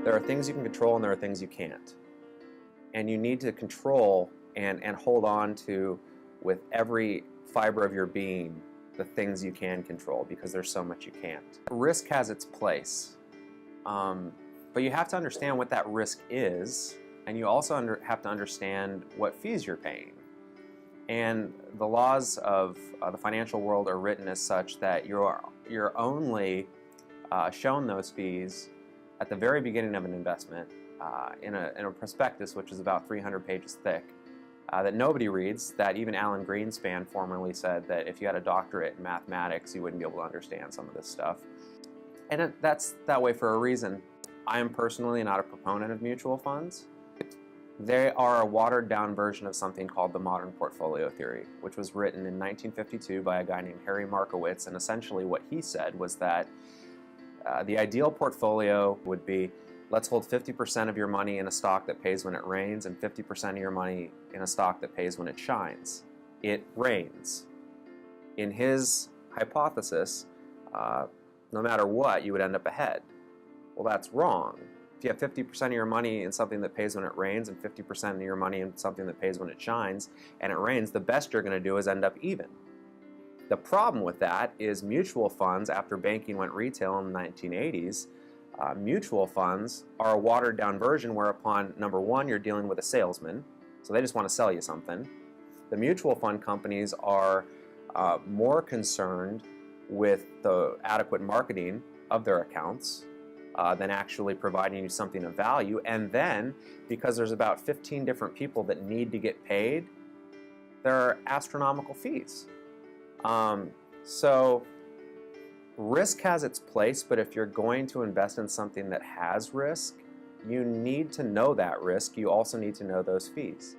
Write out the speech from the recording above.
There are things you can control and there are things you can't. And you need to control and hold on to, with every fiber of your being, the things you can control, because there's so much you can't. Risk has its place, but you have to understand what that risk is, and you also have to understand what fees you're paying. And the laws of the financial world are written as such that you're only shown those fees at the very beginning of an investment in a prospectus, which is about 300 pages thick, that nobody reads, that even Alan Greenspan formerly said that if you had a doctorate in mathematics, you wouldn't be able to understand some of this stuff. And that's that way for a reason. I am personally not a proponent of mutual funds. They are a watered-down version of something called the modern portfolio theory, which was written in 1952 by a guy named Harry Markowitz, and essentially what he said was that the ideal portfolio would be, let's hold 50% of your money in a stock that pays when it rains and 50% of your money in a stock that pays when it shines. It rains. In his hypothesis, no matter what, you would end up ahead. Well, that's wrong. If you have 50% of your money in something that pays when it rains and 50% of your money in something that pays when it shines, and it rains, the best you're going to do is end up even. The problem with that is mutual funds, after banking went retail in the 1980s, mutual funds are a watered down version whereupon, number one, you're dealing with a salesman, so they just want to sell you something. The mutual fund companies are more concerned with the adequate marketing of their accounts than actually providing you something of value. And then, because there's about 15 different people that need to get paid, there are astronomical fees. So risk has its place, but if you're going to invest in something that has risk, you need to know that risk. You also need to know those fees.